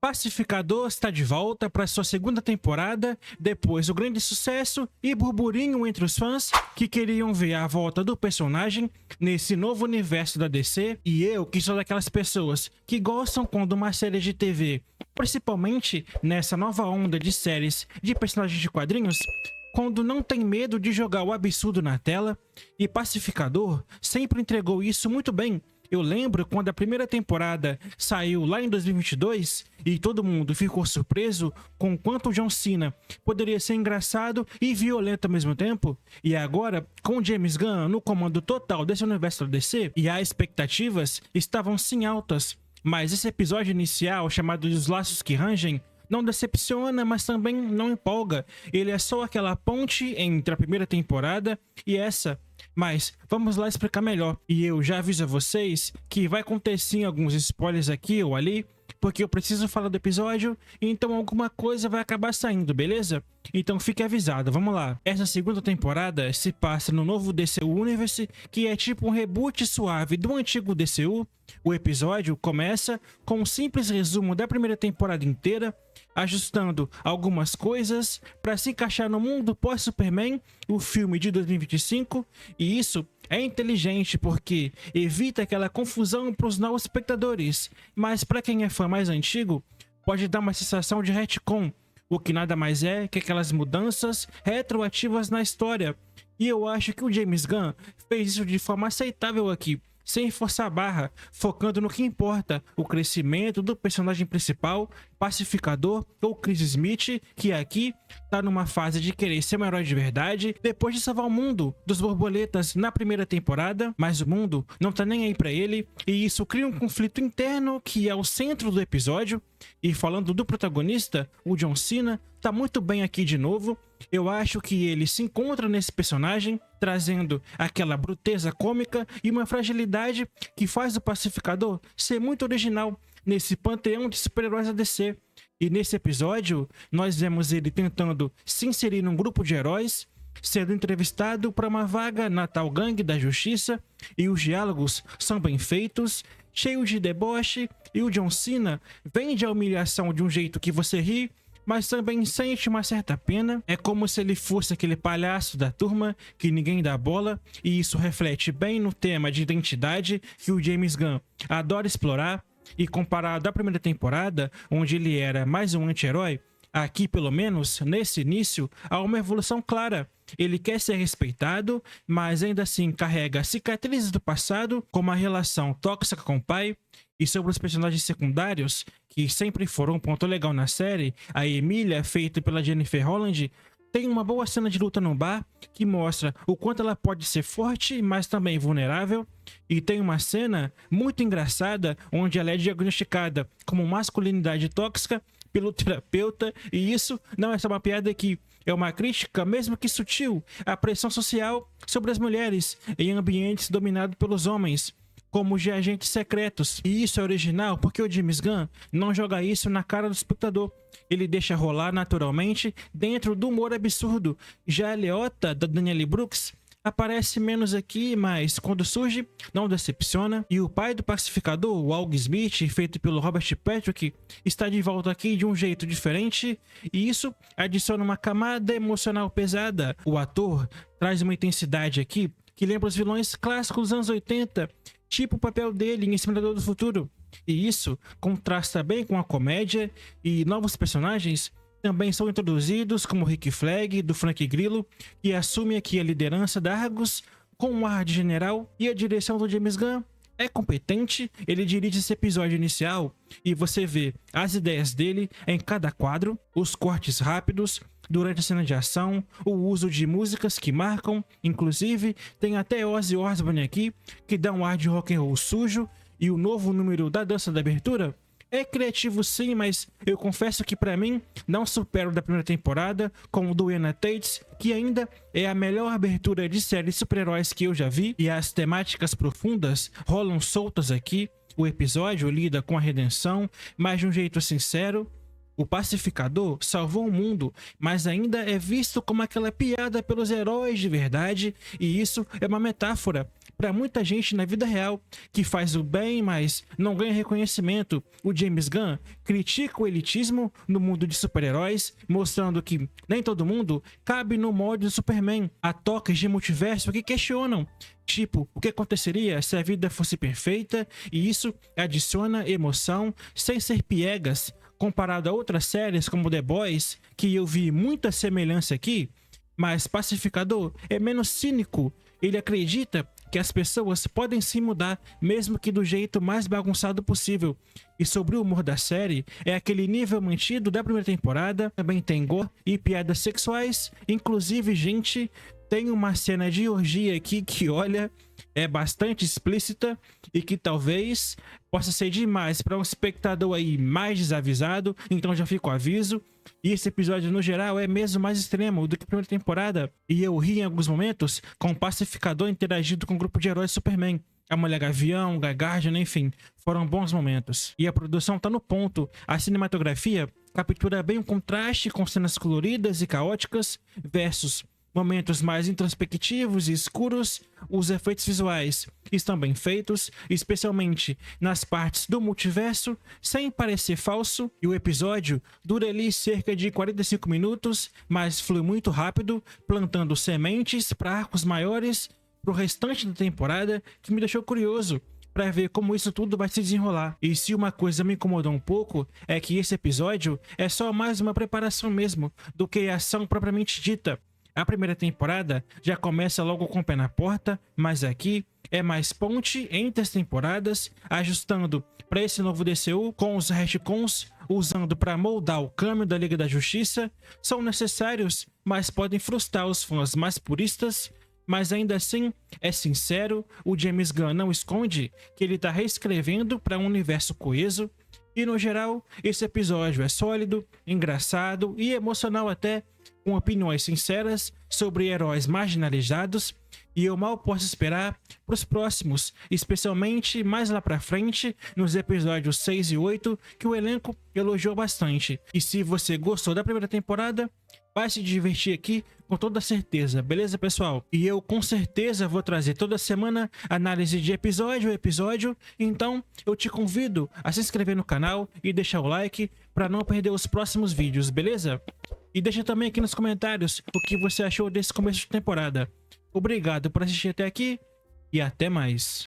Pacificador está de volta para sua segunda temporada, depois do grande sucesso e burburinho entre os fãs que queriam ver a volta do personagem nesse novo universo da DC. E eu, que sou daquelas pessoas que gostam quando uma série de TV, principalmente nessa nova onda de séries de personagens de quadrinhos, quando não tem medo de jogar o absurdo na tela, e Pacificador sempre entregou isso muito bem. Eu lembro quando a primeira temporada saiu lá em 2022 e todo mundo ficou surpreso com o quanto o John Cena poderia ser engraçado e violento ao mesmo tempo. E agora, com James Gunn no comando total desse universo da DC, e as expectativas estavam sim altas. Mas esse episódio inicial, chamado Os Laços que Rangem, não decepciona, mas também não empolga. Ele é só aquela ponte entre a primeira temporada e essa. Mas vamos lá explicar melhor. E eu já aviso a vocês que vai acontecer alguns spoilers aqui ou ali, porque eu preciso falar do episódio, então alguma coisa vai acabar saindo, beleza? Então fique avisado, vamos lá. Essa segunda temporada se passa no novo DCU Universe, que é tipo um reboot suave do antigo DCU. O episódio começa com um simples resumo da primeira temporada inteira, ajustando algumas coisas para se encaixar no mundo pós-Superman, o filme de 2025, e isso é inteligente porque evita aquela confusão para os novos espectadores, mas para quem é fã mais antigo, pode dar uma sensação de retcon, o que nada mais é que aquelas mudanças retroativas na história. E eu acho que o James Gunn fez isso de forma aceitável aqui, sem forçar a barra, focando no que importa, o crescimento do personagem principal, Pacificador, ou Chris Smith, que aqui tá numa fase de querer ser um herói de verdade, depois de salvar o mundo dos borboletas na primeira temporada, mas o mundo não tá nem aí pra ele, e isso cria um conflito interno que é o centro do episódio. E falando do protagonista, o John Cena tá muito bem aqui de novo. Eu acho que ele se encontra nesse personagem, trazendo aquela bruteza cômica e uma fragilidade que faz o Pacificador ser muito original nesse panteão de super-heróis da DC. E nesse episódio, nós vemos ele tentando se inserir num grupo de heróis, sendo entrevistado para uma vaga na tal gangue da justiça, e os diálogos são bem feitos, cheios de deboche, e o John Cena vende a humilhação de um jeito que você ri, mas também sente uma certa pena. É como se ele fosse aquele palhaço da turma que ninguém dá bola, e isso reflete bem no tema de identidade que o James Gunn adora explorar. E comparado à primeira temporada, onde ele era mais um anti-herói, aqui pelo menos, nesse início, há uma evolução clara. Ele quer ser respeitado, mas ainda assim carrega cicatrizes do passado, como a relação tóxica com o pai. E sobre os personagens secundários, que sempre foram um ponto legal na série, a Emília, feita pela Jennifer Holland, tem uma boa cena de luta no bar, que mostra o quanto ela pode ser forte, mas também vulnerável. E tem uma cena muito engraçada, onde ela é diagnosticada como masculinidade tóxica pelo terapeuta, e isso não é só uma piada aqui, é uma crítica, mesmo que sutil, à pressão social sobre as mulheres em ambientes dominados pelos homens, como os de agentes secretos. E isso é original porque o James Gunn não joga isso na cara do espectador. Ele deixa rolar naturalmente dentro do humor absurdo. Já a Leota, da Danielle Brooks, aparece menos aqui, mas quando surge, não decepciona. E o pai do Pacificador, o Alg Smith, feito pelo Robert Patrick, está de volta aqui de um jeito diferente, e isso adiciona uma camada emocional pesada. O ator traz uma intensidade aqui que lembra os vilões clássicos dos anos 80, tipo o papel dele em Exterminador do Futuro. E isso contrasta bem com a comédia, e novos personagens também são introduzidos, como Rick Flag, do Frank Grillo, que assume aqui a liderança da Argus com um ar de general. E a direção do James Gunn é competente. Ele dirige esse episódio inicial e você vê as ideias dele em cada quadro, os cortes rápidos durante a cena de ação, o uso de músicas que marcam, inclusive tem até Ozzy Osbourne aqui, que dá um ar de rock and roll sujo, e o novo número da dança da abertura é criativo sim, mas eu confesso que pra mim não supera o da primeira temporada, com o do Anna Tate, que ainda é a melhor abertura de série de super-heróis que eu já vi, e as temáticas profundas rolam soltas aqui. O episódio lida com a redenção, mas de um jeito sincero. O Pacificador salvou o mundo, mas ainda é visto como aquela piada pelos heróis de verdade, e isso é uma metáfora para muita gente na vida real que faz o bem, mas não ganha reconhecimento. O James Gunn critica o elitismo no mundo de super-heróis, mostrando que nem todo mundo cabe no molde do Superman. Há toques de multiverso que questionam, tipo, o que aconteceria se a vida fosse perfeita, e isso adiciona emoção sem ser piegas, comparado a outras séries como The Boys, que eu vi muita semelhança aqui. Mas Pacificador é menos cínico. Ele acredita que as pessoas podem se mudar, mesmo que do jeito mais bagunçado possível. E sobre o humor da série, é aquele nível mantido da primeira temporada. Também tem gore e piadas sexuais. Inclusive, gente, tem uma cena de orgia aqui que, olha, é bastante explícita e que talvez possa ser demais para um espectador aí mais desavisado, então já fica o aviso. E esse episódio, no geral, é mesmo mais extremo do que a primeira temporada. E eu ri em alguns momentos com o Pacificador interagindo com o grupo de heróis Superman. A Mulher Gavião, Guy Gardner, enfim, foram bons momentos. E a produção tá no ponto. A cinematografia captura bem o contraste com cenas coloridas e caóticas versus momentos mais introspectivos e escuros. Os efeitos visuais estão bem feitos, especialmente nas partes do multiverso, sem parecer falso. E o episódio dura ali cerca de 45 minutos, mas flui muito rápido, plantando sementes para arcos maiores pro restante da temporada, que me deixou curioso para ver como isso tudo vai se desenrolar. E se uma coisa me incomodou um pouco, é que esse episódio é só mais uma preparação mesmo do que a ação propriamente dita. A primeira temporada já começa logo com o pé na porta, mas aqui é mais ponte entre as temporadas, ajustando para esse novo DCU com os retcons, usando para moldar o caminho da Liga da Justiça. São necessários, mas podem frustrar os fãs mais puristas. Mas ainda assim, é sincero, o James Gunn não esconde que ele está reescrevendo para um universo coeso. E no geral, esse episódio é sólido, engraçado e emocional até, com opiniões sinceras sobre heróis marginalizados, e eu mal posso esperar para os próximos, especialmente mais lá pra frente, nos episódios 6 e 8, que o elenco elogiou bastante. E se você gostou da primeira temporada, vai se divertir aqui com toda certeza, beleza, pessoal? E eu com certeza vou trazer toda semana análise de episódio a episódio, então eu te convido a se inscrever no canal e deixar o like para não perder os próximos vídeos, beleza? E deixa também aqui nos comentários o que você achou desse começo de temporada. Obrigado por assistir até aqui e até mais.